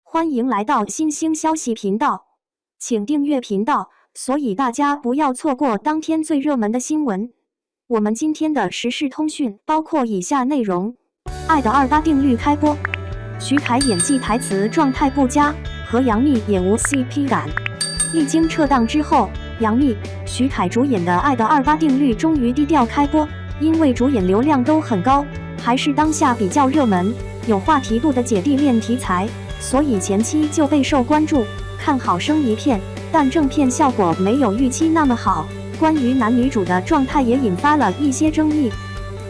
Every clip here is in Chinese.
欢迎来到新兴消息频道，请订阅频道，所以大家不要错过当天最热门的新闻。我们今天的时事通讯包括以下内容：爱的28定律开播，徐凯演技台词状态不佳，和杨幂也无 CP 感。历经撤档之后，杨幂、徐凯主演的《爱的28定律》终于低调开播，因为主演流量都很高，还是当下比较热门、有话题度的姐弟恋题材，所以前期就备受关注，看好声一片，但正片效果没有预期那么好。关于男女主的状态也引发了一些争议。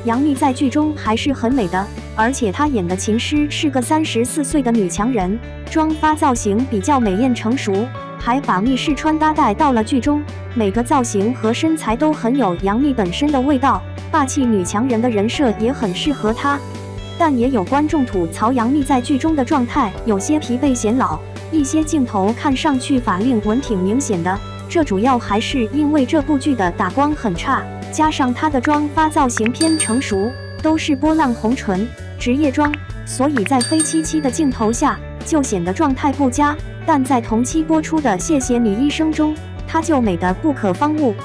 杨幂在剧中还是很美的，而且她演的琴师是个34岁的女强人，妆发造型比较美艳成熟，还把密室穿搭带到了剧中，每个造型和身材都很有杨幂本身的味道，霸气女强人的人设也很适合她。但也有观众吐槽杨幂在剧中的状态有些疲惫显老，一些镜头看上去法令纹挺明显的，这主要还是因为这部剧的打光很差，加上她的妆发造型偏成熟，都是波浪红唇、职业妆，所以在黑漆漆的镜头下就显得状态不佳。但在同期播出的《谢谢你医生》中，她就美得不可方物。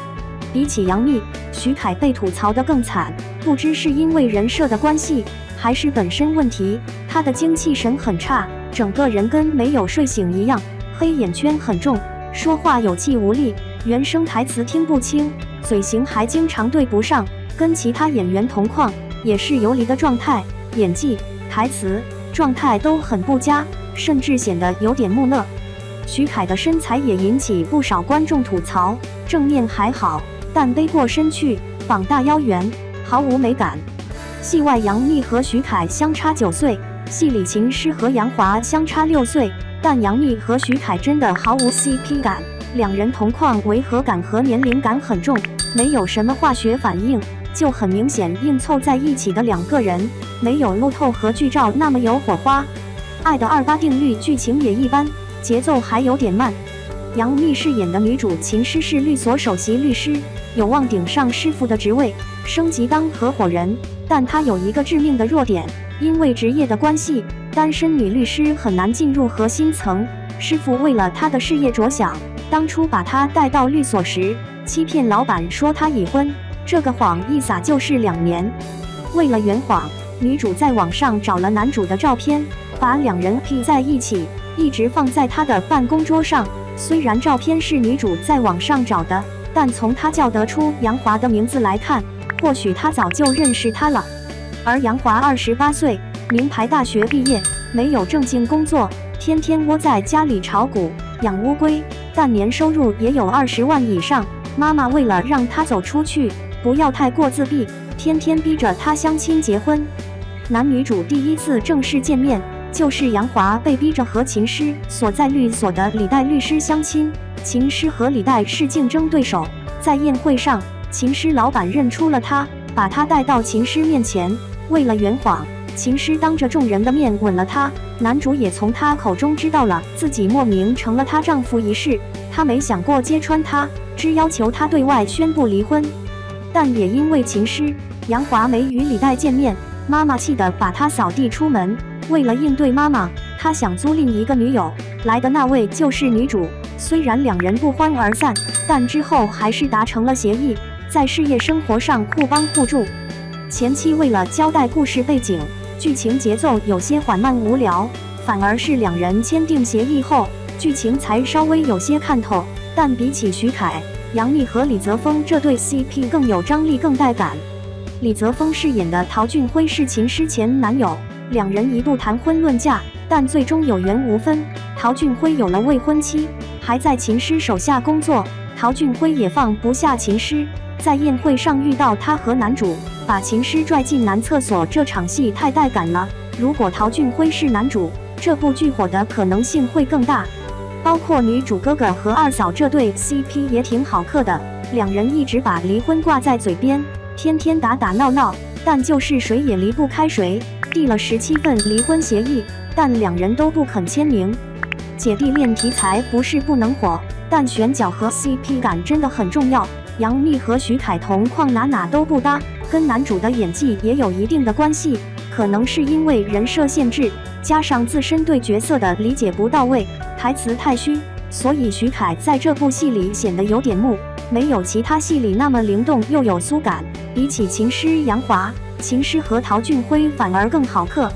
比起杨幂，徐凯被吐槽得更惨，不知是因为人设的关系，还是本身问题，他的精气神很差，整个人跟没有睡醒一样，黑眼圈很重，说话有气无力，原声台词听不清，嘴型还经常对不上，跟其他演员同框，也是游离的状态，演技、台词、状态都很不佳，甚至显得有点木讷。徐凯的身材也引起不少观众吐槽，正面还好，但背过身去，膀大腰圆，毫无美感。戏外杨幂和徐凯相差9岁，戏里琴师和杨华相差6岁，但杨幂和徐凯真的毫无 CP 感，两人同框违和感和年龄感很重，没有什么化学反应，就很明显硬凑在一起的两个人，没有路透和剧照那么有火花。爱的28定律剧情也一般，节奏还有点慢。杨幂饰演的女主琴师是律所首席律师，有望顶上师傅的职位，升级当合伙人，但她有一个致命的弱点，因为职业的关系，单身女律师很难进入核心层。师傅为了她的事业着想，当初把她带到律所时，欺骗老板说她已婚，这个谎一撒就是2年。为了圆谎，女主在网上找了男主的照片，把两人 P 在一起，一直放在她的办公桌上。虽然照片是女主在网上找的，但从她叫得出杨华的名字来看，或许她早就认识他了。而杨华28岁，名牌大学毕业，没有正经工作，天天窝在家里炒股、养乌龟，但年收入也有20万以上。妈妈为了让他走出去，不要太过自闭，天天逼着他相亲结婚。男女主第一次正式见面，就是杨华被逼着和琴师所在律所的李代律师相亲。琴师和李代是竞争对手，在宴会上，琴师老板认出了他，把他带到琴师面前。为了圆谎，琴师当着众人的面吻了他。男主也从他口中知道了自己莫名成了她丈夫一事，他没想过揭穿他，只要求他对外宣布离婚。但也因为琴师，杨华没与李代见面，妈妈气得把他扫地出门。为了应对妈妈，他想租另一个女友，来的那位就是女主。虽然两人不欢而散，但之后还是达成了协议，在事业生活上互帮互助。前期为了交代故事背景，剧情节奏有些缓慢无聊，反而是两人签订协议后，剧情才稍微有些看头。但比起徐凯、杨幂和李泽峰这对 CP 更有张力更带感。李泽峰饰演的陶俊辉是琴师前男友，两人一度谈婚论嫁，但最终有缘无分。陶俊辉有了未婚妻，还在琴师手下工作，陶俊辉也放不下琴师，在宴会上遇到他和男主，把琴师拽进男厕所，这场戏太带感了。如果陶俊辉是男主，这部剧火的可能性会更大。包括女主哥哥和二嫂这对 CP 也挺好磕的，两人一直把离婚挂在嘴边，天天打打闹闹，但就是谁也离不开谁。递了17份离婚协议，但两人都不肯签名。姐弟恋题材不是不能火，但选角和 CP 感真的很重要。杨幂和徐凯同框哪都不搭，跟男主的演技也有一定的关系，可能是因为人设限制，加上自身对角色的理解不到位，台词太虚，所以徐凯在这部戏里显得有点木，没有其他戏里那么灵动又有苏感。比起琴师杨华，琴师和陶俊辉反而更好嗑。